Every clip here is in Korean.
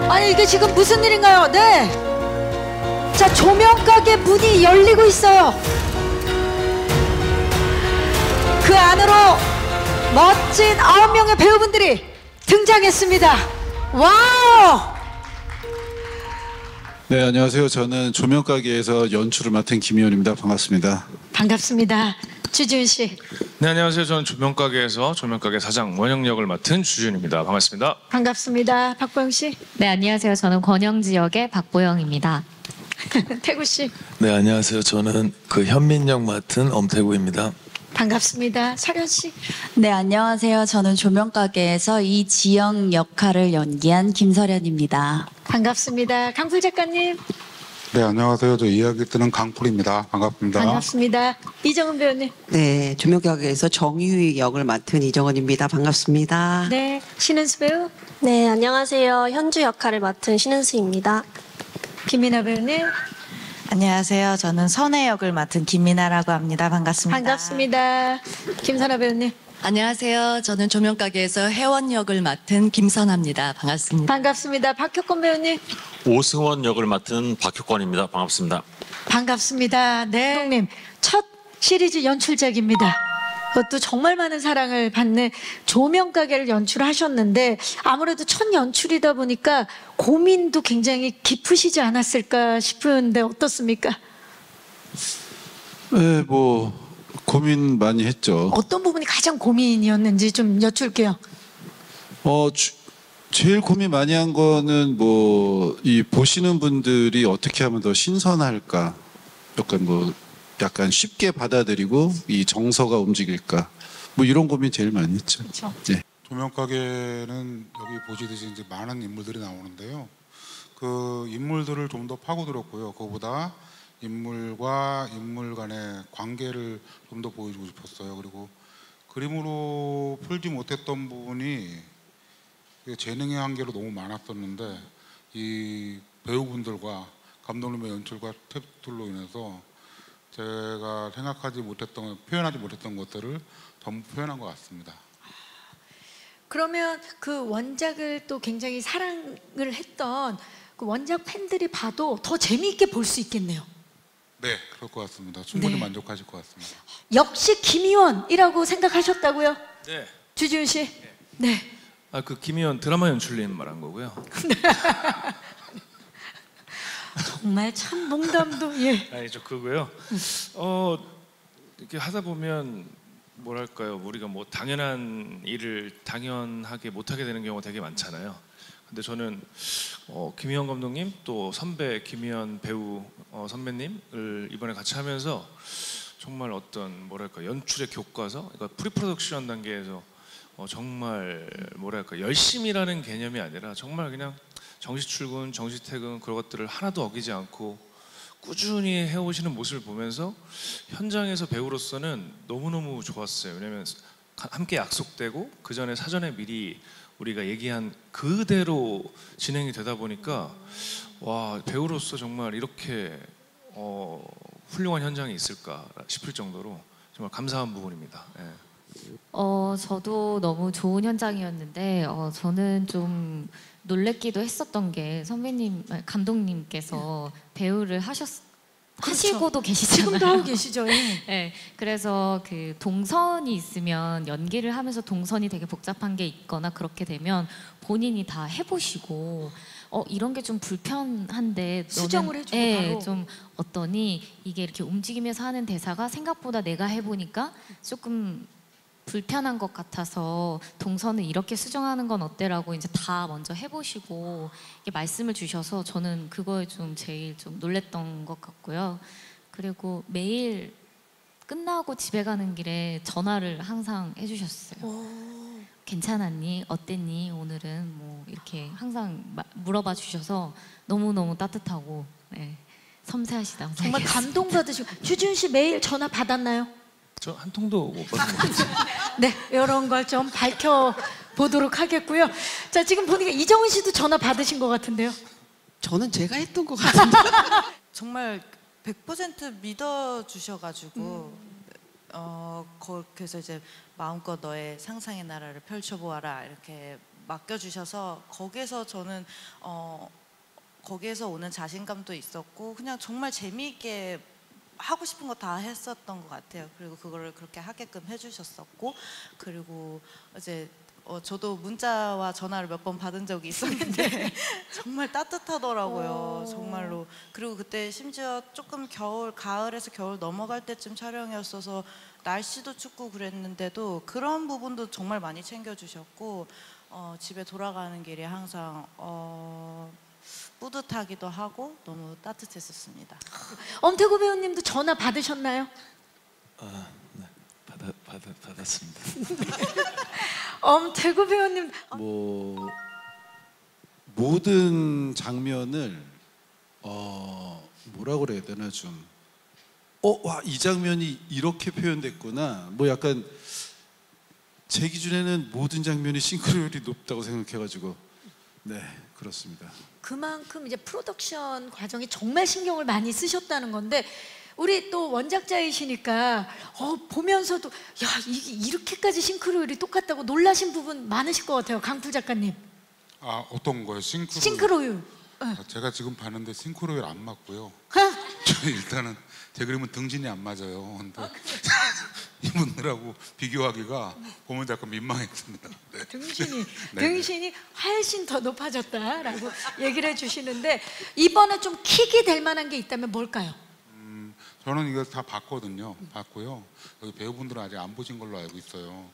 아니 이게 지금 무슨 일인가요? 네. 자, 조명가게 문이 열리고 있어요. 그 안으로 멋진 9명의 배우분들이 등장했습니다. 와우! 네, 안녕하세요. 저는 조명가게에서 연출을 맡은 김희원입니다. 반갑습니다. 반갑습니다. 주지훈 씨. 네, 안녕하세요. 저는 조명가게에서 조명가게 사장 원영 역을 맡은 주지훈입니다. 반갑습니다. 반갑습니다. 박보영 씨. 네, 안녕하세요. 저는 권영지 역의 박보영입니다. 태구 씨. 네, 안녕하세요. 저는 그 현민역 맡은 엄태구입니다. 반갑습니다. 설현 씨. 네, 안녕하세요. 저는 조명가게에서 이지영 역할을 연기한 김설현입니다. 반갑습니다. 강풀 작가님. 네, 안녕하세요. 저 이야기 뜨는 강풀입니다. 반갑습니다. 반갑습니다. 이정은 배우님. 네, 조명가게에서 정유희 역을 맡은 이정은입니다. 반갑습니다. 네, 신은수 배우. 네, 안녕하세요. 현주 역할을 맡은 신은수입니다. 김민아 배우님. 안녕하세요. 저는 선혜 역을 맡은 김민아라고 합니다. 반갑습니다. 반갑습니다. 김선아 배우님. 안녕하세요. 저는 조명가게에서 혜원 역을 맡은 김선아입니다. 반갑습니다. 반갑습니다. 박효권 배우님. 오승원 역을 맡은 박효권입니다. 반갑습니다. 반갑습니다. 네, 감독님 첫 시리즈 연출작입니다. 그것도 정말 많은 사랑을 받는 조명가게를 연출하셨는데 아무래도 첫 연출이다 보니까 고민도 굉장히 깊으시지 않았을까 싶은데 어떻습니까? 네, 뭐 고민 많이 했죠. 어떤 부분이 가장 고민이었는지 좀 여쭐게요. 제일 고민 많이 한 거는 뭐 이 보시는 분들이 어떻게 하면 더 신선할까, 약간 쉽게 받아들이고 이 정서가 움직일까, 뭐 이런 고민 제일 많이 했죠. 그렇죠. 네. 조명가게는 여기 보시듯이 이제 많은 인물들이 나오는데요. 그 인물들을 좀 더 파고들었고요. 그거보다 인물과 인물 간의 관계를 좀 더 보여주고 싶었어요. 그리고 그림으로 풀지 못했던 부분이 재능의 한계로 너무 많았었는데 이 배우분들과 감독님의 연출과 탭들로 인해서 제가 생각하지 못했던, 표현하지 못했던 것들을 전부 표현한 것 같습니다. 그러면 그 원작을 또 굉장히 사랑을 했던 그 원작 팬들이 봐도 더 재미있게 볼 수 있겠네요. 네, 그럴 것 같습니다. 충분히 네. 만족하실 것 같습니다. 역시 김희원이라고 생각하셨다고요? 네. 주지훈 씨. 네. 그 김희원 드라마 연출님 말한 거고요. 정말 참 농담도 예. 아니죠, 그거고요. 이렇게 하다 보면 뭐랄까요, 우리가 뭐 당연한 일을 당연하게 못하게 되는 경우가 되게 많잖아요. 근데 저는 김희원 감독님 또 선배 김희원 배우 선배님을 이번에 같이 하면서 정말 어떤 뭐랄까 연출의 교과서, 그러니까 프리프로덕션 단계에서 정말 뭐랄까 열심이라는 개념이 아니라 정말 그냥 정시 출근, 정시 퇴근 그런 것들을 하나도 어기지 않고 꾸준히 해오시는 모습을 보면서 현장에서 배우로서는 너무너무 좋았어요. 왜냐하면 함께 약속되고 그 전에 사전에 미리 우리가 얘기한 그대로 진행이 되다 보니까 와, 배우로서 정말 이렇게 훌륭한 현장이 있을까 싶을 정도로 정말 감사한 부분입니다. 예. 저도 너무 좋은 현장이었는데 저는 좀 놀랬기도 했었던 게 감독님께서 배우를 하시고도 계시잖아요. 지금도 하고 계시죠. 예. 네, 그래서 그 동선이 있으면 연기를 하면서 동선이 되게 복잡한 게 있거나 그렇게 되면 본인이 다 해보시고 이런 게 좀 불편한데 수정을 해주고 네, 바로. 좀 어떠니 이게 이렇게 움직이면서 하는 대사가 생각보다 내가 해보니까 조금 불편한 것 같아서 동선을 이렇게 수정하는 건 어때라고 이제 다 먼저 해보시고 이렇게 말씀을 주셔서 저는 그거에 좀 제일 좀 놀랬던 것 같고요. 그리고 매일 끝나고 집에 가는 길에 전화를 항상 해주셨어요. 괜찮았니? 어땠니? 오늘은 뭐 이렇게 항상 물어봐 주셔서 너무너무 따뜻하고 네, 섬세하시다고 정말 생각했어요. 감동받으시고. 주지훈 씨 매일 전화 받았나요? 저 한 통도 못 받은 것 같아요. 네, 이런 걸 좀 밝혀보도록 하겠고요. 자, 지금 보니까 이정은 씨도 전화 받으신 것 같은데요. 저는 제가 했던 것 같은데. 정말 100% 믿어주셔가지고 그래서 이제 마음껏 너의 상상의 나라를 펼쳐보아라 이렇게 맡겨주셔서 거기에서 저는 거기에서 오는 자신감도 있었고 그냥 정말 재미있게 하고 싶은 거 다 했었던 것 같아요. 그리고 그거를 그렇게 하게끔 해주셨었고 그리고 이제 저도 문자와 전화를 몇 번 받은 적이 있었는데 정말 따뜻하더라고요. 정말로. 그리고 그때 심지어 조금 가을에서 겨울 넘어갈 때쯤 촬영이었어서 날씨도 춥고 그랬는데도 그런 부분도 정말 많이 챙겨주셨고 집에 돌아가는 길에 항상 뿌듯하기도 하고 너무 따뜻했었습니다. 엄태구 배우님도 전화 받으셨나요? 네, 받았습니다. 엄태구 배우님 뭐 모든 장면을 뭐라고 그래야 되나 좀 와, 이 장면이 이렇게 표현됐구나. 뭐 약간 제 기준에는 모든 장면이 싱크로율이 높다고 생각해가지고 네 그렇습니다. 그만큼 이제 프로덕션 과정에 정말 신경을 많이 쓰셨다는 건데 우리 또 원작자이시니까 보면서도 야 이게 이렇게까지 싱크로율이 똑같다고 놀라신 부분 많으실 것 같아요. 강풀 작가님. 아 어떤 거요? 싱크로율. 제가 지금 봤는데 싱크로율 안 맞고요. 일단은 제 그림은 등신이 안 맞아요. 근데 이분들하고 비교하기가 보면 약간 민망했습니다. 네. 등신이 훨씬 더 높아졌다라고 얘기를 해주시는데 이번에 좀 킥이 될 만한 게 있다면 뭘까요? 저는 이거 다 봤거든요. 봤고요. 여기 배우분들은 아직 안 보신 걸로 알고 있어요.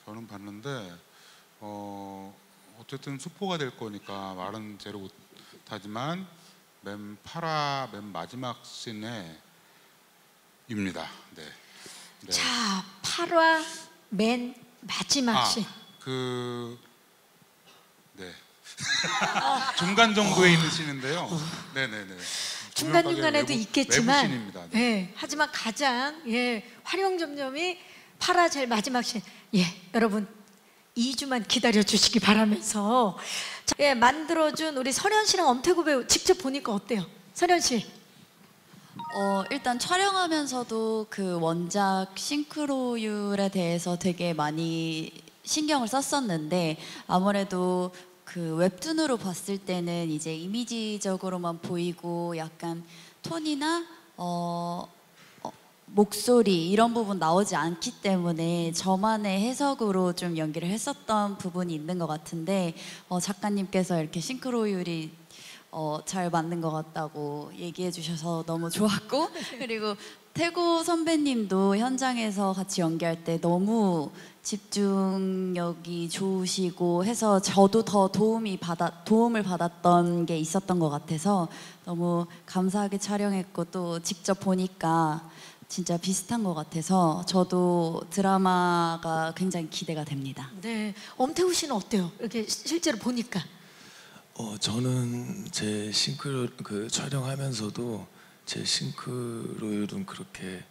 저는 봤는데 어쨌든 스포가 될 거니까 말은 제로 못하지만 맨 마지막 씬에 입니다. 네. 네. 자, 8화 맨 마지막 씬. 네. 중간 정도에 있는 씬인데요. 네네네. 중간중간에도 있겠지만, 외부씬입니다. 네. 예, 하지만 가장 활용점점이 8화 제일 마지막 씬. 여러분 2주만 기다려 주시기 바라면서 만들어준 우리 설현 씨랑 엄태구 배우 직접 보니까 어때요? 설현 씨. 일단 촬영하면서도 그 원작 싱크로율에 대해서 되게 많이 신경을 썼었는데 아무래도 그 웹툰으로 봤을 때는 이제 이미지적으로만 보이고 약간 톤이나 목소리 이런 부분 나오지 않기 때문에 저만의 해석으로 좀 연기를 했었던 부분이 있는 것 같은데 작가님께서 이렇게 싱크로율이 잘 맞는 것 같다고 얘기해 주셔서 너무 좋았고 그리고 태구 선배님도 현장에서 같이 연기할 때 너무 집중력이 좋으시고 해서 저도 더 도움을 받았던 게 있었던 것 같아서 너무 감사하게 촬영했고 또 직접 보니까 진짜 비슷한 것 같아서 저도 드라마가 굉장히 기대가 됩니다. 네, 엄태구 씨는 어때요? 이렇게 실제로 보니까. 저는 제 싱크로 촬영하면서도 제 싱크로율은 그렇게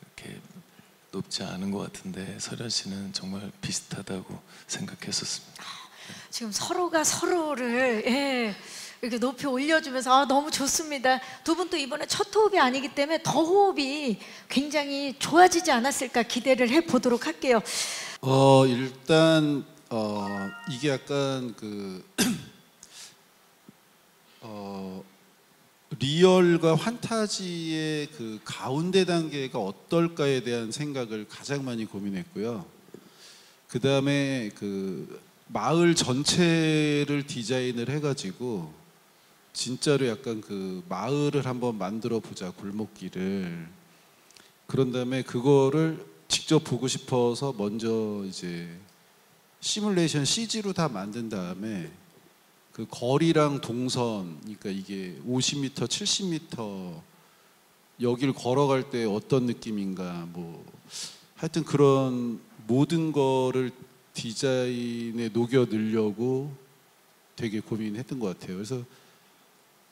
이렇게 높지 않은 것 같은데 설현 씨는 정말 비슷하다고 생각했었습니다. 지금 서로가 서로를 이렇게 높이 올려주면서 너무 좋습니다. 두 분 또 이번에 첫 호흡이 아니기 때문에 더 호흡이 굉장히 좋아지지 않았을까 기대를 해보도록 할게요. 일단 이게 약간 리얼과 환타지의 그 가운데 단계가 어떨까에 대한 생각을 가장 많이 고민했고요. 그 다음에 그 마을 전체를 디자인을 해가지고 진짜로 약간 그 마을을 한번 만들어 보자, 골목길을. 그런 다음에 그거를 직접 보고 싶어서 먼저 이제 시뮬레이션 CG로 다 만든 다음에 그 거리랑 동선, 그러니까 이게 50m, 70m 여길 걸어갈 때 어떤 느낌인가, 뭐 하여튼 그런 모든 거를 디자인에 녹여 넣으려고 되게 고민했던 것 같아요. 그래서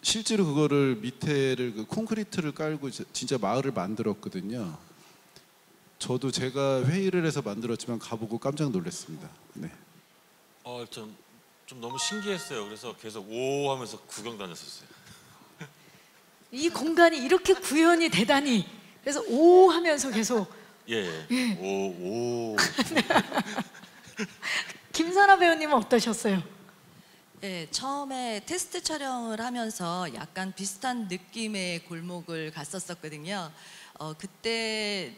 실제로 그거를 밑에를 콘크리트를 깔고 진짜 마을을 만들었거든요. 저도 제가 회의를 해서 만들었지만 가보고 깜짝 놀랐습니다. 네. 좀 너무 신기했어요. 그래서 계속 오 하면서 구경 다녔었어요. 이 공간이 이렇게 구현이 되다니. 그래서 오 하면서 계속. 오. 김선아 배우님 선장님은 어떠셨어요? 네, 처음에 테스트 촬영을 하면서 약간 비슷한 느낌의 골목을 갔었거든요. 그때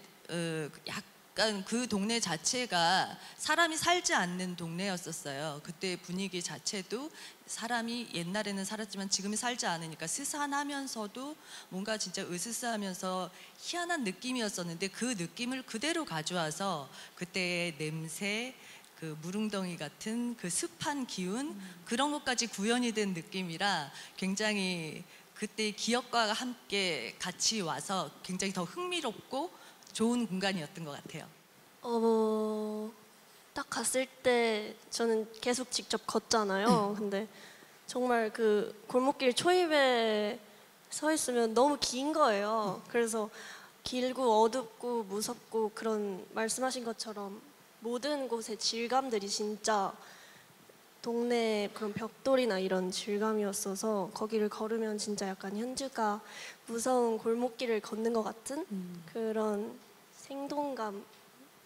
약간 그 동네 자체가 사람이 살지 않는 동네였었어요. 그때 분위기 자체도 사람이 옛날에는 살았지만 지금은 살지 않으니까 스산하면서도 뭔가 진짜 으스스하면서 희한한 느낌이었었는데 그 느낌을 그대로 가져와서 그때의 냄새, 그 무릉덩이 같은 그 습한 기운 그런 것까지 구현이 된 느낌이라 굉장히 그때의 기억과 함께 같이 와서 굉장히 더 흥미롭고 좋은 공간이었던 것 같아요. 딱 갔을 때 저는 계속 직접 걷잖아요. 근데 정말 그 골목길 초입에 서 있으면 너무 긴 거예요. 그래서 길고 어둡고 무섭고 그런 말씀하신 것처럼 모든 곳의 질감들이 진짜 동네 그런 벽돌이나 이런 질감이었어서 거기를 걸으면 진짜 약간 현주가 무서운 골목길을 걷는 것 같은 그런 생동감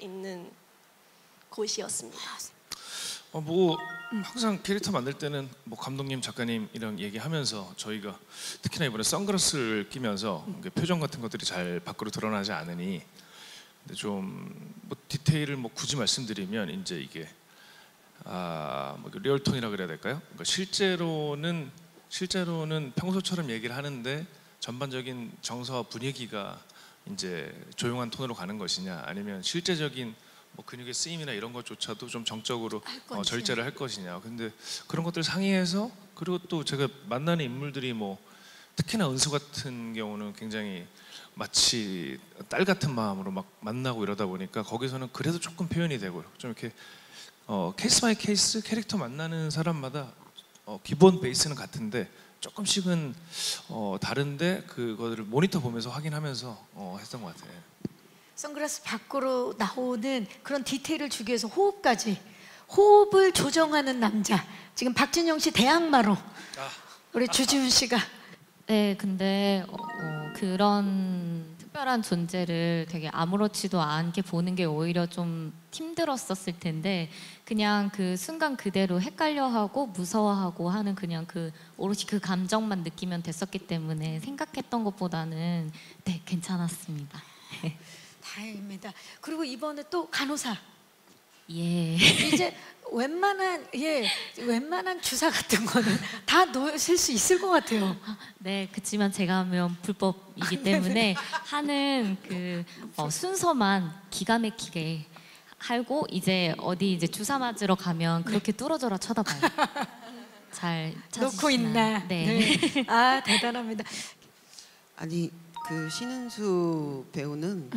있는 곳이었습니다. 뭐 항상 캐릭터 만들 때는 뭐 감독님, 작가님이랑 얘기하면서 저희가 특히나 이번에 선글라스를 끼면서 표정 같은 것들이 잘 밖으로 드러나지 않으니 근데 좀 뭐 디테일을 뭐 굳이 말씀드리면 이제 이게 뭐 리얼톤이라 그래야 될까요? 그러니까 실제로는 평소처럼 얘기를 하는데 전반적인 정서와 분위기가 이제 조용한 톤으로 가는 것이냐, 아니면 실제적인 뭐 근육의 쓰임이나 이런 것조차도 좀 정적으로 절제를 할 것이냐. 근데 그런 것들 상의해서, 그리고 또 제가 만나는 인물들이 뭐 특히나 은수 같은 경우는 굉장히 마치 딸 같은 마음으로 막 만나고 이러다 보니까 거기서는 그래도 조금 표현이 되고 좀 이렇게 케이스 바이 케이스 캐릭터 만나는 사람마다 기본 베이스는 같은데 조금씩은 다른데 그거를 모니터 보면서 확인하면서 했던 것 같아요. 선글라스 밖으로 나오는 그런 디테일을 주기 위해서 호흡을 조정하는 남자. 지금 박진영 씨 대항마로 우리 주지훈 씨가. 네, 근데 그런 특별한 존재를 되게 아무렇지도 않게 보는 게 오히려 좀 힘들었었을 텐데 그냥 그 순간 그대로 헷갈려하고 무서워하고 하는 그냥 그 오롯이 그 감정만 느끼면 됐었기 때문에 생각했던 것보다는 네, 괜찮았습니다. 다행입니다. 그리고 이번에 또 간호사. 예. 이제 웬만한 주사 같은 거는 다 놓으실 수 있을 것 같아요. 네, 그렇지만 제가 하면 불법이기 때문에 하는 그 순서만 기가 막히게 하고 이제 어디 이제 주사 맞으러 가면 그렇게 뚫어져라 쳐다봐요. 잘 놓고 있나? 네. 네. 아, 대단합니다. 아니 그 신은수 배우는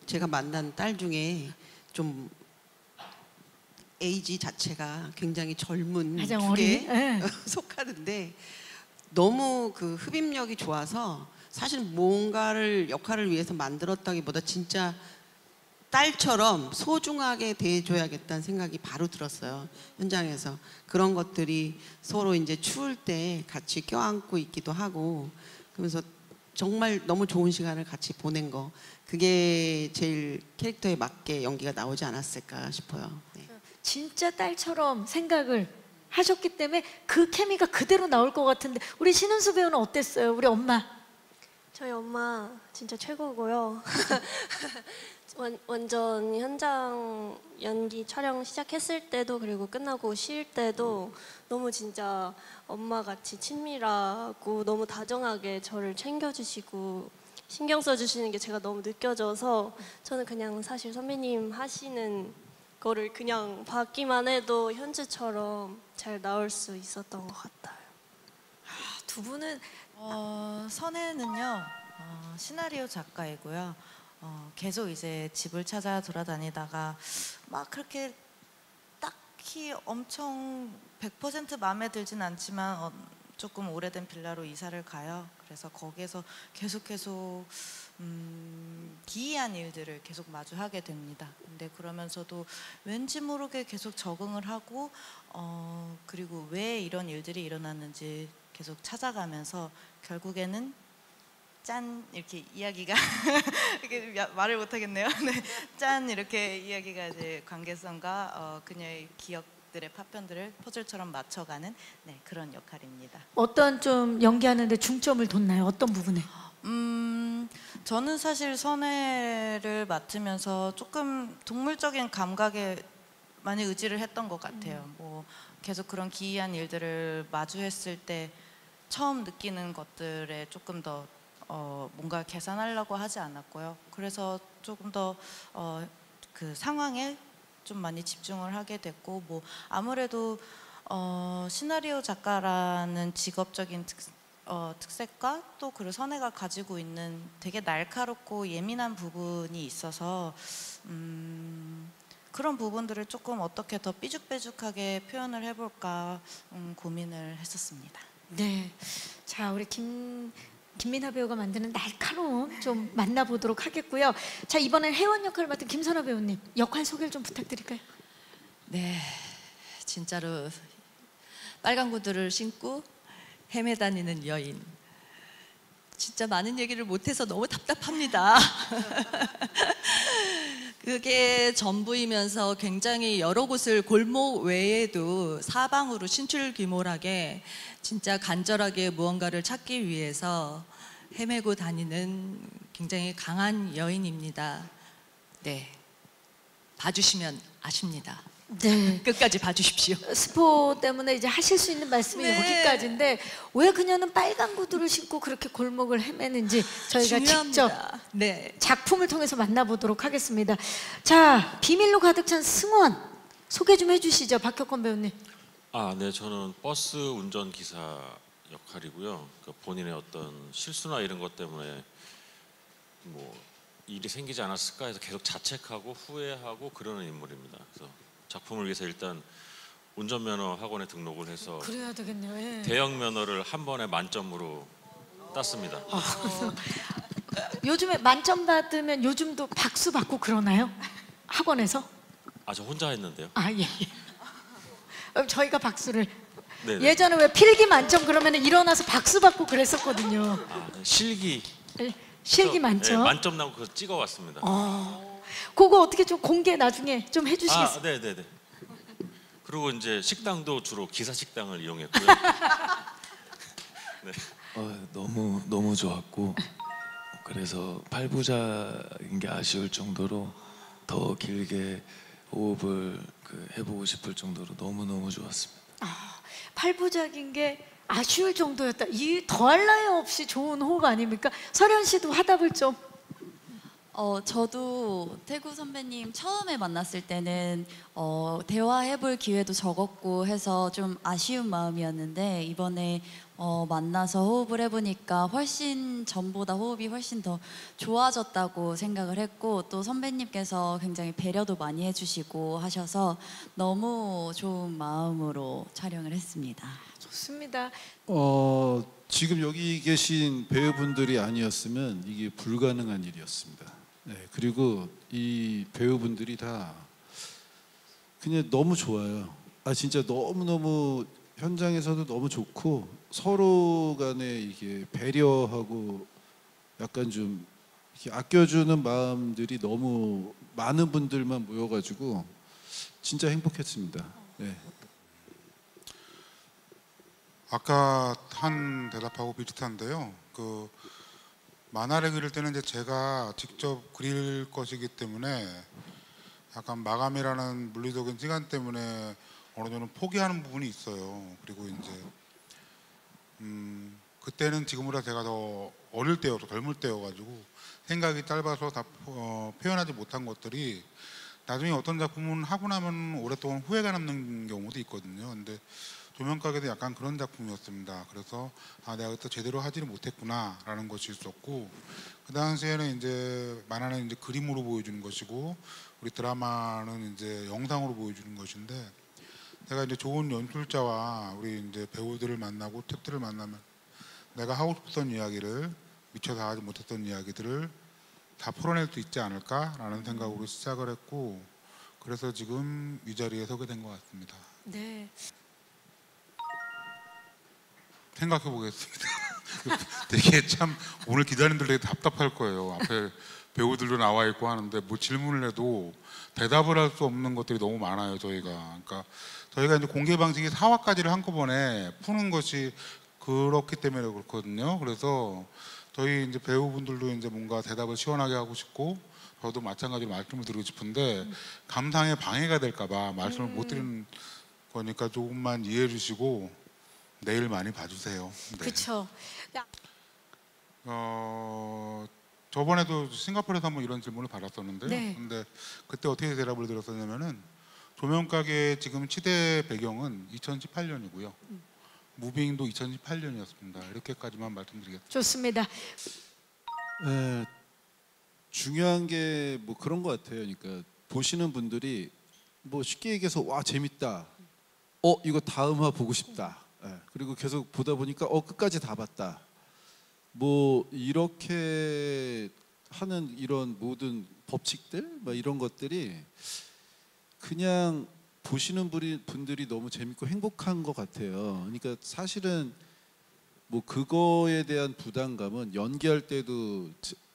제가 만난 딸 중에 좀 에이지 자체가 굉장히 젊은 축에 속하는데 너무 그 흡입력이 좋아서 사실 뭔가를 역할을 위해서 만들었다기보다 진짜 딸처럼 소중하게 대해줘야겠다는 생각이 바로 들었어요. 현장에서 그런 것들이 서로 이제 추울 때 같이 껴안고 있기도 하고 그러면서 정말 너무 좋은 시간을 같이 보낸 거 그게 제일 캐릭터에 맞게 연기가 나오지 않았을까 싶어요. 네. 진짜 딸처럼 생각을 하셨기 때문에 그 케미가 그대로 나올 것 같은데 우리 신은수 배우는 어땠어요? 우리 엄마. 저희 엄마 진짜 최고고요. 완전 현장 연기 촬영 시작했을 때도 그리고 끝나고 쉴 때도 너무 진짜 엄마같이 친밀하고 너무 다정하게 저를 챙겨주시고 신경 써주시는 게 제가 너무 느껴져서 저는 그냥 사실 선배님 하시는 거를 그냥 받기만 해도 현주처럼 잘 나올 수 있었던 것 같아요. 두 분은 선혜는요 시나리오 작가이고요. 계속 이제 집을 찾아 돌아다니다가 막 그렇게 딱히 엄청 100% 마음에 들진 않지만 조금 오래된 빌라로 이사를 가요. 그래서 거기에서 계속 기이한 일들을 계속 마주하게 됩니다. 근데 그러면서도 왠지 모르게 계속 적응을 하고 그리고 왜 이런 일들이 일어났는지 계속 찾아가면서 결국에는 짠 이렇게 이야기가 이렇게 말을 못 하겠네요. 네, 짠 이렇게 이야기가 이제 관계성과 그녀의 기억 각들의 파편들을 퍼즐처럼 맞춰가는 그런 역할입니다. 어떤 좀 연기하는데 중점을 뒀나요? 어떤 부분에? 저는 사실 선혜를 맡으면서 조금 동물적인 감각에 많이 의지를 했던 것 같아요. 뭐 계속 그런 기이한 일들을 마주했을 때 처음 느끼는 것들에 조금 더 뭔가 계산하려고 하지 않았고요. 그래서 조금 더 그 상황에 좀 많이 집중을 하게 됐고, 뭐 아무래도 시나리오 작가라는 직업적인 특색과 또 그 선혜가 가지고 있는 되게 날카롭고 예민한 부분이 있어서 그런 부분들을 조금 어떻게 더 삐죽빼죽하게 표현을 해볼까 고민을 했었습니다. 네. 자, 우리 김민하 배우가 만드는 날카로움 좀 만나보도록 하겠고요. 자, 이번엔 혜원 역할을 맡은 김선아 배우님 역할 소개를 좀 부탁드릴까요? 네, 진짜로 빨간 구두를 신고 헤매다니는 여인. 진짜 많은 얘기를 못해서 너무 답답합니다. 그게 전부이면서 굉장히 여러 곳을 골목 외에도 사방으로 신출귀몰하게 진짜 간절하게 무언가를 찾기 위해서 헤매고 다니는 굉장히 강한 여인입니다. 네, 봐주시면 아십니다. 네. 끝까지 봐주십시오. 스포 때문에 이제 하실 수 있는 말씀이 네. 여기까지인데 왜 그녀는 빨간 구두를 신고 그렇게 골목을 헤매는지 저희가 직접 작품을 통해서 만나보도록 하겠습니다. 자, 비밀로 가득 찬 승원 소개 좀 해주시죠, 박혁권 배우님. 네, 저는 버스 운전기사 역할이고요. 그 본인의 어떤 실수나 이런 것 때문에 뭐 일이 생기지 않았을까 해서 계속 자책하고 후회하고 그러는 인물입니다. 그래서 작품을 위해서 일단 운전면허 학원에 등록을 해서 그래야 되겠네요. 예. 대형 면허를 한 번에 만점으로 땄습니다. 요즘에 만점 받으면 요즘도 박수 받고 그러나요? 학원에서? 저 혼자 했는데요. 예. 그럼 저희가 박수를. 네네. 예전에 왜 필기 만점 그러면 일어나서 박수 받고 그랬었거든요. 실기 만점? 네, 만점 나고 그거 찍어왔습니다. 그거 어떻게 좀 공개 나중에 좀 해주시겠어요? 네네네. 그리고 이제 식당도 주로 기사 식당을 이용했고요. 네. 너무 좋았고, 그래서 8부작인 게 아쉬울 정도로 더 길게 호흡을 해보고 싶을 정도로 너무너무 좋았습니다. 8부작인 게 아쉬울 정도였다. 이 더할 나위 없이 좋은 호흡 아닙니까? 설현 씨도 화답을 좀. 저도 태구 선배님 처음에 만났을 때는 대화해볼 기회도 적었고 해서 좀 아쉬운 마음이었는데, 이번에 만나서 호흡을 해보니까 훨씬 전보다 호흡이 훨씬 더 좋아졌다고 생각을 했고, 또 선배님께서 굉장히 배려도 많이 해주시고 하셔서 너무 좋은 마음으로 촬영을 했습니다. 좋습니다. 지금 여기 계신 배우분들이 아니었으면 이게 불가능한 일이었습니다. 네, 그리고 이 배우분들이 다 그냥 너무 좋아요. 진짜 너무너무 현장에서도 너무 좋고, 서로 간에 이게 배려하고 약간 좀 이렇게 아껴주는 마음들이 너무 많은 분들만 모여가지고 진짜 행복했습니다. 네. 아까 한 대답하고 비슷한데요. 그 만화를 그릴 때는 이제 제가 직접 그릴 것이기 때문에 약간 마감이라는 물리적인 시간 때문에 어느 정도 포기하는 부분이 있어요. 그리고 이제 그때는 지금보다 제가 더 어릴 때여서 젊을 때여가지고 생각이 짧아서 다 표현하지 못한 것들이 나중에 어떤 작품은 하고 나면 오랫동안 후회가 남는 경우도 있거든요. 근데 조명가게도 약간 그런 작품이었습니다. 그래서 내가 그때 제대로 하지를 못했구나 라는 것이 있었고, 그 당시에는 이제 만화는 이제 그림으로 보여주는 것이고 우리 드라마는 이제 영상으로 보여주는 것인데, 내가 이제 좋은 연출자와 우리 이제 배우들을 만나고 탭들을 만나면 내가 하고 싶었던 이야기를 미처 다 하지 못했던 이야기들을 다 풀어낼 수 있지 않을까라는 생각으로 시작을 했고, 그래서 지금 이 자리에 서게 된 것 같습니다. 네. 생각해 보겠습니다. 되게 참 오늘 기자님들 되게 답답할 거예요. 앞에 배우들도 나와 있고 하는데 뭐 질문을 해도 대답을 할 수 없는 것들이 너무 많아요, 저희가. 그러니까 저희가 이제 공개 방식이 4화까지를 한꺼번에 푸는 것이 그렇기 때문에 그렇거든요. 그래서 저희 이제 배우분들도 이제 뭔가 대답을 시원하게 하고 싶고 저도 마찬가지로 말씀을 드리고 싶은데 감상에 방해가 될까봐 말씀을 못 드리는 거니까 조금만 이해해 주시고 내일 많이 봐주세요. 네. 그렇죠. 저번에도 싱가포르에서 한번 이런 질문을 받았었는데요. 네. 근데 그때 어떻게 대답을 드렸었냐면은 조명가게 지금 치대 배경은 2018년이고요. 무빙도 2018년이었습니다. 이렇게까지만 말씀드리겠습니다. 좋습니다. 네, 중요한 게 뭐 그런 것 같아요. 그러니까 보시는 분들이 뭐 쉽게 얘기해서 와 재밌다. 이거 다음화 보고 싶다. 네, 그리고 계속 보다 보니까 끝까지 다 봤다. 뭐 이렇게 하는 이런 모든 법칙들, 뭐 이런 것들이 그냥 보시는 분들이 너무 재밌고 행복한 것 같아요. 그러니까 사실은 뭐 그거에 대한 부담감은 연기할 때도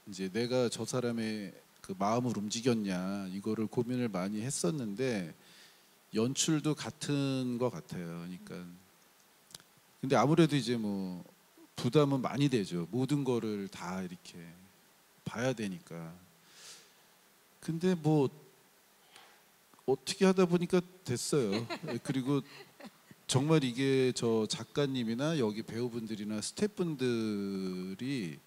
이제 내가 저 사람의 그 마음을 움직였냐 이거를 고민을 많이 했었는데 연출도 같은 것 같아요. 그러니까 근데 아무래도 이제 뭐 부담은 많이 되죠. 모든 거를 다 이렇게 봐야 되니까. 근데 뭐 어떻게 하다 보니까 됐어요. 그리고 정말 이게 저 작가님이나 여기 배우분들이나 스태프분들이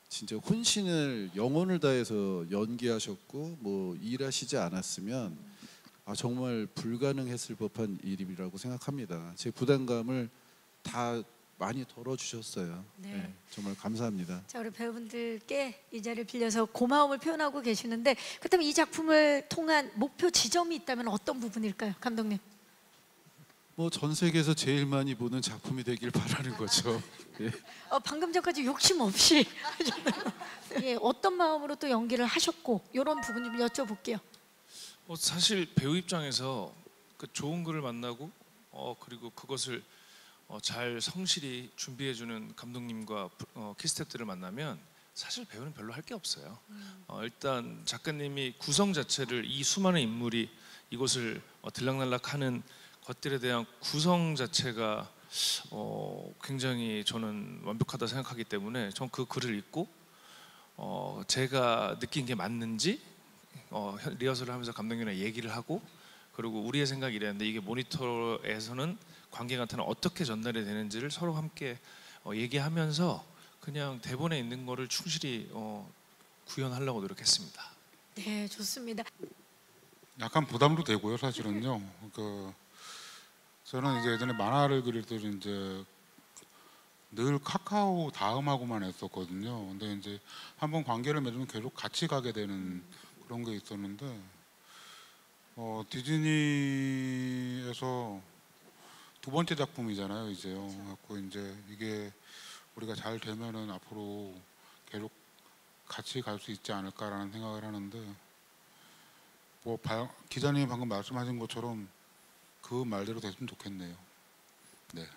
진짜 혼신을 영혼을 다해서 연기하셨고 뭐 일하시지 않았으면 정말 불가능했을 법한 일이라고 생각합니다. 제 부담감을 다 많이 덜어주셨어요. 네. 네, 정말 감사합니다. 자, 우리 배우분들께 이 자리를 빌려서 고마움을 표현하고 계시는데 그렇다면 이 작품을 통한 목표 지점이 있다면 어떤 부분일까요, 감독님? 뭐 전 세계에서 제일 많이 보는 작품이 되길 바라는 거죠. 예. 방금 전까지 욕심 없이 예, 어떤 마음으로 또 연기를 하셨고 이런 부분 좀 여쭤볼게요. 사실 배우 입장에서 그 좋은 글을 만나고 그리고 그것을 잘 성실히 준비해주는 감독님과 키스태프들을 만나면 사실 배우는 별로 할 게 없어요. 일단 작가님이 구성 자체를 이 수많은 인물이 이곳을 들락날락하는 것들에 대한 구성 자체가 굉장히 저는 완벽하다 생각하기 때문에 전 그 글을 읽고 제가 느낀 게 맞는지 리허설을 하면서 감독님이랑 얘기를 하고 그리고 우리의 생각이 이랬는데 이게 모니터에서는 관객한테는 어떻게 전달이 되는지를 서로 함께 얘기하면서 그냥 대본에 있는 거를 충실히 구현하려고 노력했습니다. 네, 좋습니다. 약간 부담도 되고요, 사실은요. 저는 이제 예전에 만화를 그릴 때 이제 늘 카카오 다음하고만 했었거든요. 근데 이제 한번 관계를 맺으면 계속 같이 가게 되는 그런 게 있었는데 디즈니에서 두 번째 작품이잖아요, 이제요. 갖고 이제 이게 우리가 잘 되면은 앞으로 계속 같이 갈 수 있지 않을까라는 생각을 하는데 뭐 기자님이 방금 말씀하신 것처럼 그 말대로 됐으면 좋겠네요. 네.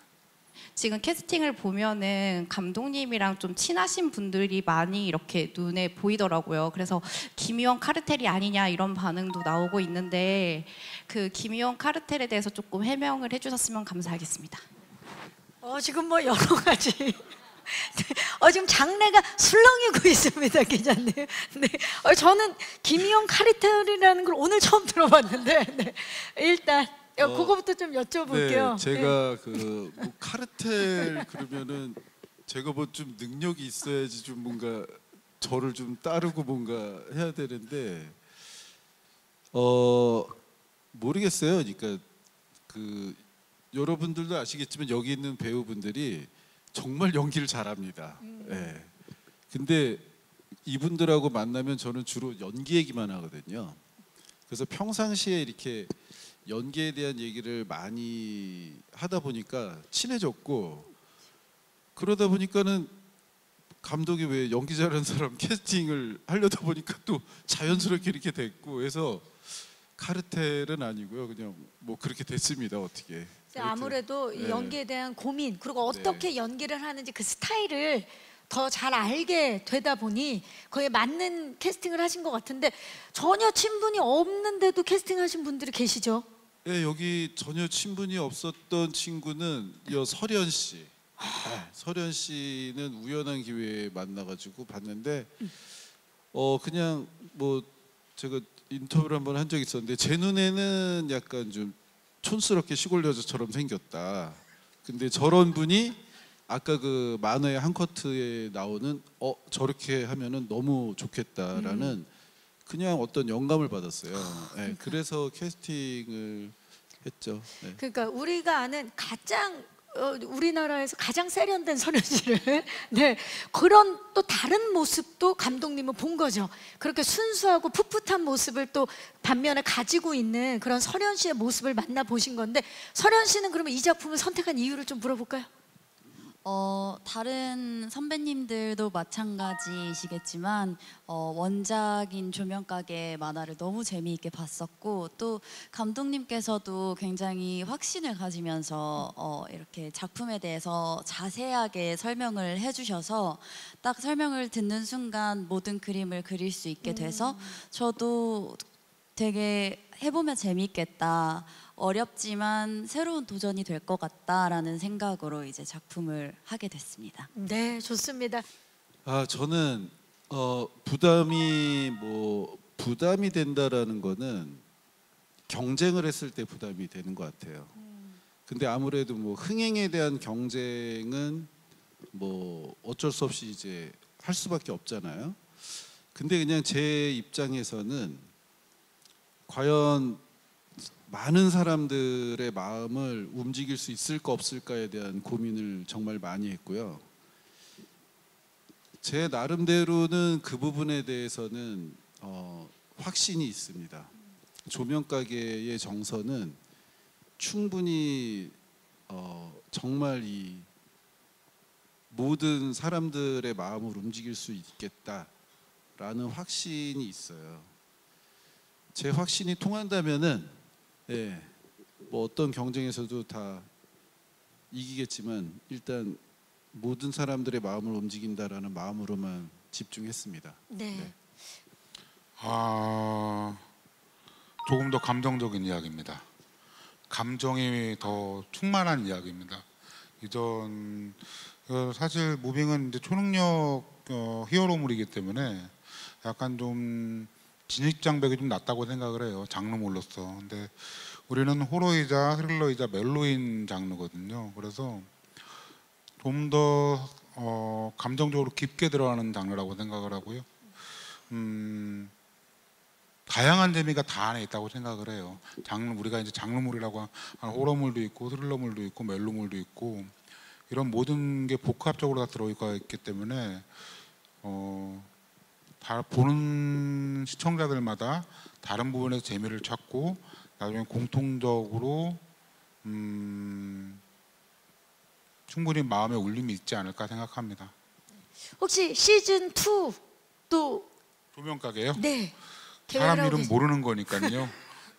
지금 캐스팅을 보면은 감독님이랑 좀 친하신 분들이 많이 이렇게 눈에 보이더라고요. 그래서 김희원 카르텔이 아니냐 이런 반응도 나오고 있는데 그 김희원 카르텔에 대해서 조금 해명을 해주셨으면 감사하겠습니다. 지금 뭐 여러 가지 지금 장래가 술렁이고 있습니다, 기자님. 네. 저는 김희원 카르텔이라는 걸 오늘 처음 들어봤는데 네. 일단 그거부터 좀 여쭤볼게요. 네, 제가 뭐 카르텔 그러면은 제가 뭐 좀 능력이 있어야지 좀 뭔가 저를 좀 따르고 뭔가 해야 되는데 모르겠어요. 그러니까 여러분들도 아시겠지만 여기 있는 배우분들이 정말 연기를 잘합니다. 네. 근데 이분들하고 만나면 저는 주로 연기 얘기만 하거든요. 그래서 평상시에 이렇게 연기에 대한 얘기를 많이 하다 보니까 친해졌고 그러다 보니까는 감독이 왜 연기 잘하는 사람 캐스팅을 하려다 보니까 또 자연스럽게 이렇게 됐고 해서 카르텔은 아니고요. 그냥 뭐 그렇게 됐습니다. 어떻게. 아무래도 이 네. 연기에 대한 고민 그리고 어떻게 연기를 하는지 그 스타일을 더 잘 알게 되다 보니 거기에 맞는 캐스팅을 하신 것 같은데 전혀 친분이 없는데도 캐스팅하신 분들이 계시죠? 네, 여기 전혀 친분이 없었던 친구는 설현 씨. 네, 설현 씨는 우연한 기회에 만나가지고 봤는데 그냥 뭐 제가 인터뷰를 한번 한 적이 있었는데 제 눈에는 약간 좀 촌스럽게 시골 여자처럼 생겼다. 근데 저런 분이 아까 그 만화의 한 커트에 나오는 저렇게 하면은 너무 좋겠다라는 그냥 어떤 영감을 받았어요. 네, 그래서 캐스팅을 했죠. 네. 그러니까 우리가 아는 가장 우리나라에서 가장 세련된 설현 씨를 네 그런 또 다른 모습도 감독님은 본 거죠. 그렇게 순수하고 풋풋한 모습을 또 반면에 가지고 있는 그런 설현 씨의 모습을 만나 보신 건데 설현 씨는 그러면 이 작품을 선택한 이유를 좀 물어볼까요? 다른 선배님들도 마찬가지시겠지만 원작인 조명가게 만화를 너무 재미있게 봤었고 또 감독님께서도 굉장히 확신을 가지면서 이렇게 작품에 대해서 자세하게 설명을 해주셔서 딱 설명을 듣는 순간 모든 그림을 그릴 수 있게 돼서 저도 되게 해보면 재미있겠다. 어렵지만 새로운 도전이 될 것 같다라는 생각으로 이제 작품을 하게 됐습니다. 네, 좋습니다. 저는 부담이 된다라는 거는 경쟁을 했을 때 부담이 되는 것 같아요. 근데 아무래도 뭐 흥행에 대한 경쟁은 뭐 어쩔 수 없이 이제 할 수밖에 없잖아요. 근데 그냥 제 입장에서는 과연 많은 사람들의 마음을 움직일 수 있을까 없을까에 대한 고민을 정말 많이 했고요. 제 나름대로는 그 부분에 대해서는 확신이 있습니다. 조명가게의 정서는 충분히 정말 이 모든 사람들의 마음을 움직일 수 있겠다라는 확신이 있어요. 제 확신이 통한다면은 뭐 어떤 경쟁에서도 다 이기겠지만 일단 모든 사람들의 마음을 움직인다라는 마음으로만 집중했습니다. 네. 조금 더 감정적인 이야기입니다. 감정이 더 충만한 이야기입니다. 사실 무빙은 이제 초능력 히어로물이기 때문에 약간 좀 진입장벽이 좀 낮다고 생각을 해요. 장르물로서. 근데 우리는 호러이자 스릴러이자 멜로인 장르거든요. 그래서 좀 더 감정적으로 깊게 들어가는 장르라고 생각을 하고요. 다양한 재미가 다 안에 있다고 생각을 해요. 우리가 이제 장르물이라고 하는 호러물도 있고 스릴러물도 있고 멜로물도 있고 이런 모든 게 복합적으로 다 들어있기 때문에 다 보는 시청자들마다 다른 부분에서 재미를 찾고 나중에 공통적으로 충분히 마음에 울림이 있지 않을까 생각합니다. 혹시 시즌 2도 조명가게요? 네. 사람 이름 모르는 거니까요.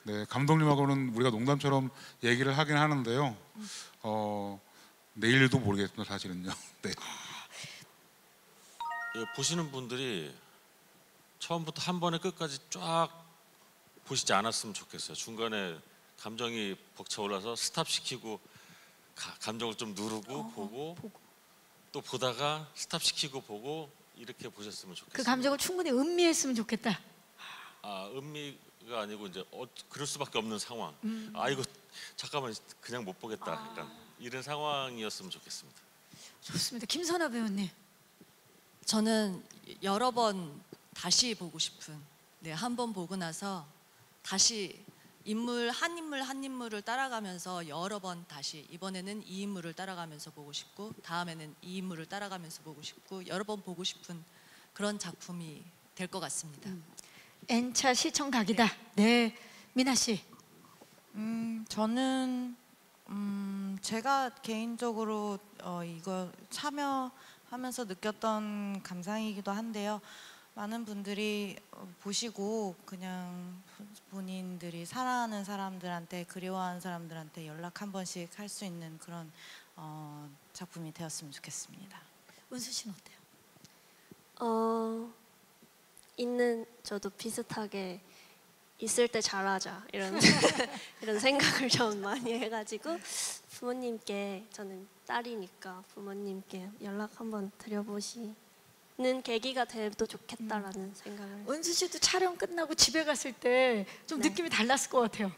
네, 감독님하고는 우리가 농담처럼 얘기를 하긴 하는데요. 내일도 모르겠습니다, 사실은요. 네. 보시는 분들이 처음부터 한 번에 끝까지 쫙 보시지 않았으면 좋겠어요. 중간에 감정이 벅차올라서 스탑시키고 감정을 좀 누르고 보고 또 보다가 스탑시키고 보고 이렇게 보셨으면 좋겠어요. 그 감정을 충분히 음미했으면 좋겠다. 음미가 아니고 이제 그럴 수밖에 없는 상황. 이거 잠깐만 그냥 못 보겠다. 약간 이런 상황이었으면 좋겠습니다. 좋습니다. 김선아 배우님. 저는 여러 번 다시 보고 싶은 한 번 보고 나서 다시 한 인물을 따라가면서 여러 번 다시 이번에는 이 인물을 따라가면서 보고 싶고 다음에는 이 인물을 따라가면서 보고 싶고 여러 번 보고 싶은 그런 작품이 될 것 같습니다. N차 시청 각이다. 네, 미나 씨. 저는 제가 개인적으로 이거 참여하면서 느꼈던 감상이기도 한데요. 많은 분들이 보시고 그냥 본인들이 사랑하는 사람들한테, 그리워하는 사람들한테 연락 한 번씩 할 수 있는 그런 작품이 되었으면 좋겠습니다. 은수 씨는 어때요? 있는 저도 비슷하게 있을 때 잘하자 이런 이런 생각을 좀 많이 해가지고 부모님께, 저는 딸이니까 부모님께 연락 한번 드려보시는 계기가 돼도 좋겠다라는 생각을. 은수 씨도 촬영 끝나고 집에 갔을 때 좀 느낌이 달랐을 것 같아요.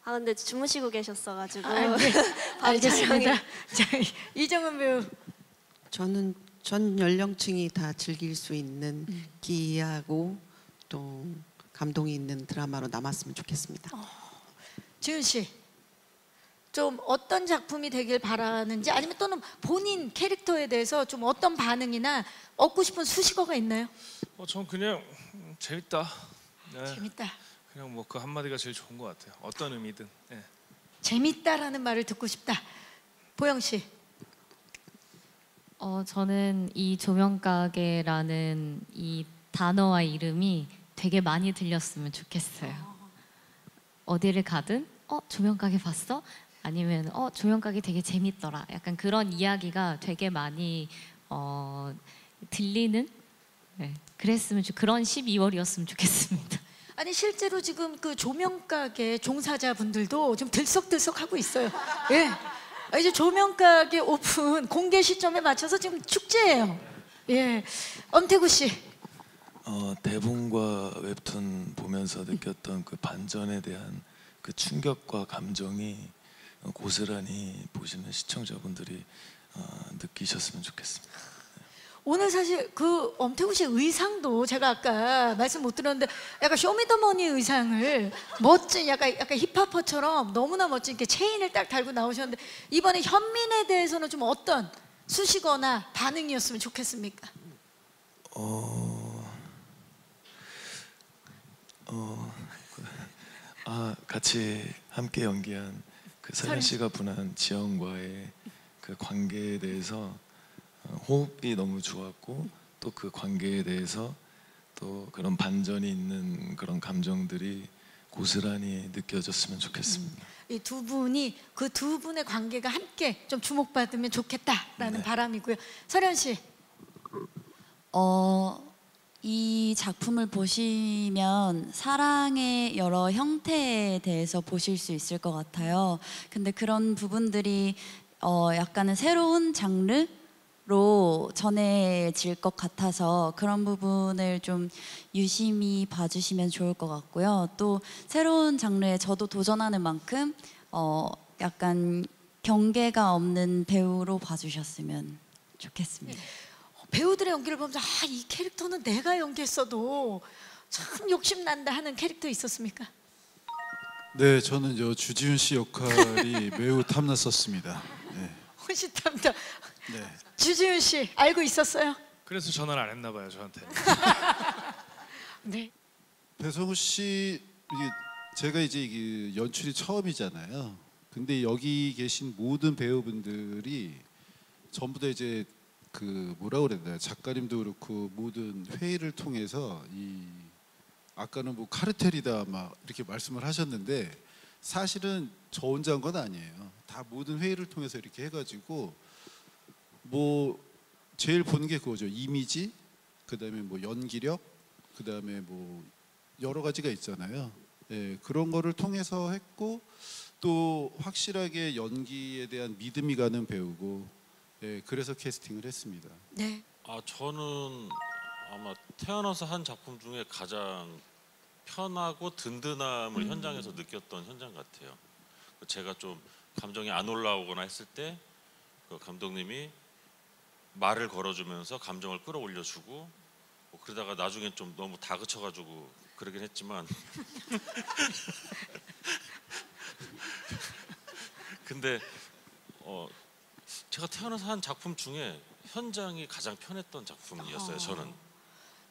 아 근데 주무시고 계셨어가지고. 네. 알겠습니다. 자, 이정은 배우. 저는 전 연령층이 다 즐길 수 있는 기이하고 또 감동이 있는 드라마로 남았으면 좋겠습니다. 지은 씨, 좀 어떤 작품이 되길 바라는지, 아니면 또는 본인 캐릭터에 대해서 좀 어떤 반응이나 얻고 싶은 수식어가 있나요? 전 그냥 재밌다. 네. 재밌다. 그냥 뭐 그 한마디가 제일 좋은 것 같아요. 어떤 의미든. 네. 재밌다라는 말을 듣고 싶다. 보영 씨. 저는 이 조명가게라는 이 단어와 이름이 되게 많이 들렸으면 좋겠어요. 어디를 가든 조명가게 봤어? 아니면 조명가게 되게 재밌더라. 약간 그런 이야기가 되게 많이 들리는, 네, 그런 12월이었으면 좋겠습니다. 아니 실제로 지금 그 조명가게 종사자분들도 좀 들썩들썩하고 있어요. 예. 이제 조명가게 오픈 공개 시점에 맞춰서 지금 축제예요. 예. 엄태구 씨. 대본과 웹툰 보면서 느꼈던 그 반전에 대한 그 충격과 감정이 고스란히 보시는 시청자분들이 느끼셨으면 좋겠습니다. 오늘 사실 그 엄태구 씨 의상도 제가 아까 말씀 못 드렸는데 약간 쇼미더머니 의상을 멋진 약간 힙합퍼처럼 너무나 멋진 이렇게 체인을 딱 달고 나오셨는데, 이번에 현민에 대해서는 좀 어떤 수식어나 반응이었으면 좋겠습니까? 같이 함께 연기한 그 설현 씨가 분한 지영과의 그 관계에 대해서 호흡이 너무 좋았고, 또 그 관계에 대해서 또 그런 반전이 있는 그런 감정들이 고스란히 느껴졌으면 좋겠습니다. 이 두 분이 그 두 분의 관계가 함께 좀 주목받으면 좋겠다라는 바람이고요. 설현 씨. 이 작품을 보시면 사랑의 여러 형태에 대해서 보실 수 있을 것 같아요. 근데 그런 부분들이 약간은 새로운 장르로 전해질 것 같아서 그런 부분을 좀 유심히 봐주시면 좋을 것 같고요. 또 새로운 장르에 저도 도전하는 만큼 약간 경계가 없는 배우로 봐주셨으면 좋겠습니다. 배우들의 연기를 보면서 이 캐릭터는 내가 연기했어도 참 욕심난다 하는 캐릭터 있었습니까? 네, 저는 주지훈 씨 역할이 매우 탐났었습니다. 네. 훨씬 탐나. 네. 주지훈 씨 알고 있었어요? 그래서 전화를 안 했나 봐요, 저한테. 네. 배성우 씨, 제가 이제 이게 연출이 처음이잖아요. 근데 여기 계신 모든 배우분들이 전부 다 이제 그 뭐라 그래야 되나, 작가님도 그렇고 모든 회의를 통해서 아까는 뭐 카르텔이다 막 이렇게 말씀을 하셨는데, 사실은 저 혼자 한 건 아니에요. 다 모든 회의를 통해서 이렇게 해가지고 뭐 제일 보는 게 그거죠. 이미지, 그다음에 뭐 연기력, 그다음에 뭐 여러 가지가 있잖아요. 예, 그런 거를 통해서 했고, 또 확실하게 연기에 대한 믿음이 가는 배우고, 예, 그래서 캐스팅을 했습니다. 네. 저는 아마 태어나서 한 작품 중에 가장 편하고 든든함을 현장에서 느꼈던 현장 같아요. 제가 좀 감정이 안 올라오거나 했을 때 그 감독님이 말을 걸어주면서 감정을 끌어올려주고, 그러다가 나중에 좀 너무 다그쳐가지고 그러긴 했지만 근데 제가 태어나서 한 작품 중에 현장이 가장 편했던 작품이었어요. 저는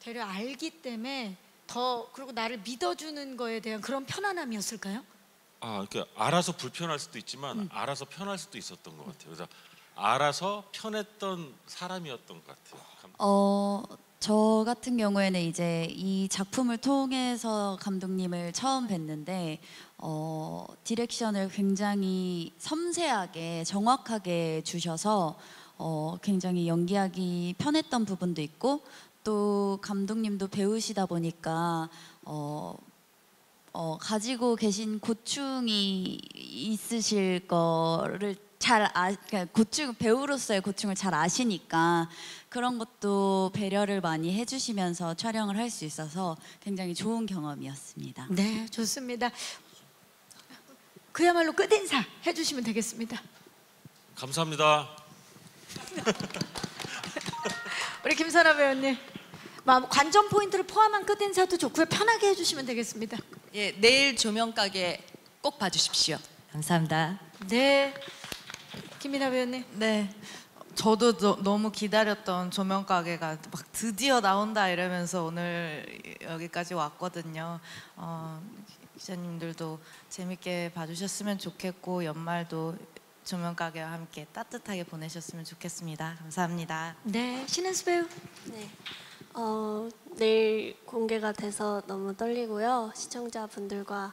되려 알기 때문에 더, 그리고 나를 믿어주는 거에 대한 그런 편안함이었을까요? 그러니까 알아서 불편할 수도 있지만 알아서 편할 수도 있었던 것 같아요. 그래서 알아서 편했던 사람이었던 것 같아요. 저 같은 경우에는 이제 이 작품을 통해서 감독님을 처음 뵀는데 디렉션을 굉장히 섬세하게 정확하게 주셔서 굉장히 연기하기 편했던 부분도 있고 또 감독님도 배우시다 보니까 가지고 계신 고충이 있으실 거를 그러니까 배우로서의 고충을 잘 아시니까 그런 것도 배려를 많이 해주시면서 촬영을 할 수 있어서 굉장히 좋은 경험이었습니다. 네, 좋습니다. 그야말로 끝인사 해주시면 되겠습니다. 감사합니다. 우리 김선아 배우님, 관전 포인트를 포함한 끝인사도 좋고요. 편하게 해주시면 되겠습니다. 예, 내일 조명 가게 꼭 봐주십시오. 감사합니다. 네, 김민아 배우님. 네, 저도 너무 기다렸던 조명 가게가 막 드디어 나온다 이러면서 오늘 여기까지 왔거든요. 기자님들도 재밌게 봐주셨으면 좋겠고 연말도 조명 가게와 함께 따뜻하게 보내셨으면 좋겠습니다. 감사합니다. 네, 신은수 배우. 네. 내일 공개가 돼서 너무 떨리고요. 시청자분들과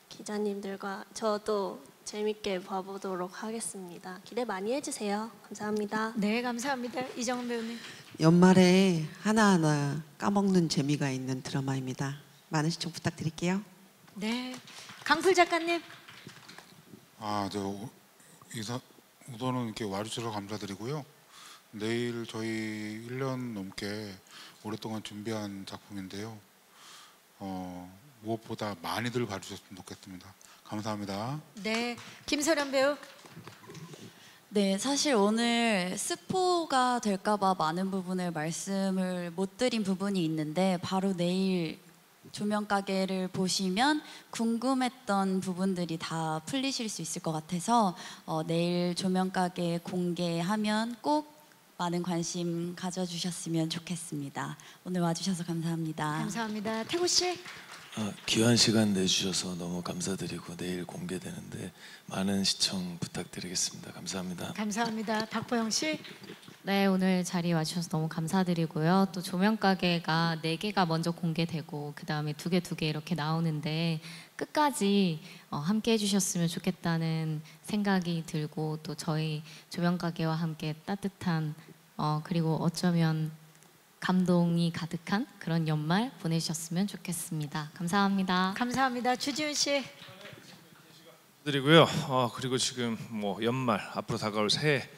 기자님들과 저도 재밌게 봐보도록 하겠습니다. 기대 많이 해주세요. 감사합니다. 네, 감사합니다. 이정은 배우님. 연말에 하나하나 까먹는 재미가 있는 드라마입니다. 많은 시청 부탁드릴게요. 네, 강풀 작가님. 우선은 이렇게 와주셔서 감사드리고요. 내일 저희 1년 넘게 오랫동안 준비한 작품인데요. 무엇보다 많이들 봐주셨으면 좋겠습니다. 감사합니다. 네, 김설현 배우. 네, 사실 오늘 스포가 될까봐 많은 부분을 말씀을 못 드린 부분이 있는데 바로 내일 조명 가게를 보시면 궁금했던 부분들이 다 풀리실 수 있을 것 같아서 내일 조명 가게 공개하면 꼭 많은 관심 가져주셨으면 좋겠습니다. 오늘 와주셔서 감사합니다. 감사합니다. 태구 씨. 귀한 시간 내주셔서 너무 감사드리고 내일 공개되는데 많은 시청 부탁드리겠습니다. 감사합니다. 감사합니다. 박보영 씨. 네, 오늘 자리에 와주셔서 너무 감사드리고요. 또 조명 가게가 4개가 먼저 공개되고 그 다음에 2개 이렇게 나오는데 끝까지 함께 해주셨으면 좋겠다는 생각이 들고 또 저희 조명 가게와 함께 따뜻한 그리고 어쩌면 감동이 가득한 그런 연말 보내셨으면 좋겠습니다. 감사합니다. 감사합니다. 주지훈 씨. 드리고요. 그리고 지금 연말 앞으로 다가올 새해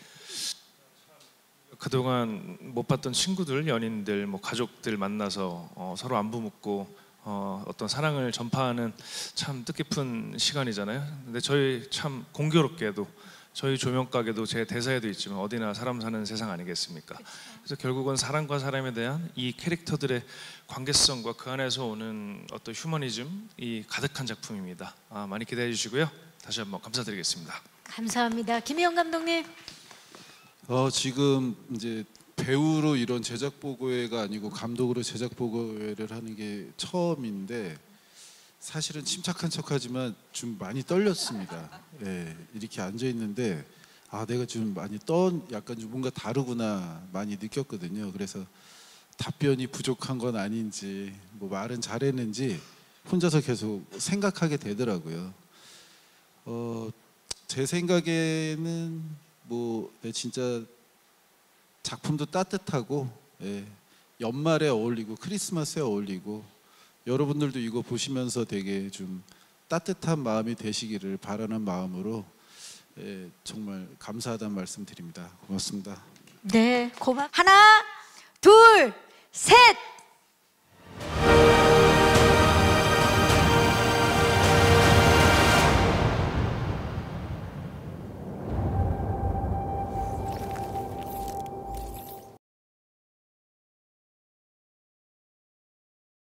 그동안 못 봤던 친구들, 연인들, 가족들 만나서 서로 안부 묻고 어떤 사랑을 전파하는 참 뜻깊은 시간이잖아요. 근데 저희 참 공교롭게도 저희 조명 가게도 제 대사에도 있지만 어디나 사람 사는 세상 아니겠습니까? 그래서 결국은 사람과 사람에 대한 이 캐릭터들의 관계성과 그 안에서 오는 어떤 휴머니즘이 가득한 작품입니다. 많이 기대해 주시고요. 다시 한번 감사드리겠습니다. 감사합니다. 김희영 감독님. 지금 이제 배우로 이런 제작 보고회가 아니고 감독으로 제작 보고회를 하는 게 처음인데 사실은 침착한 척하지만 좀 많이 떨렸습니다. 예, 이렇게 앉아 있는데 내가 좀 많이 약간 좀 뭔가 다르구나 많이 느꼈거든요. 그래서 답변이 부족한 건 아닌지 말은 잘했는지 혼자서 계속 생각하게 되더라고요. 제 생각에는 진짜 작품도 따뜻하고 연말에 어울리고 크리스마스에 어울리고 여러분들도 이거 보시면서 되게 좀 따뜻한 마음이 되시기를 바라는 마음으로 정말 감사하다는 말씀 드립니다. 고맙습니다. 네, 하나, 둘, 셋.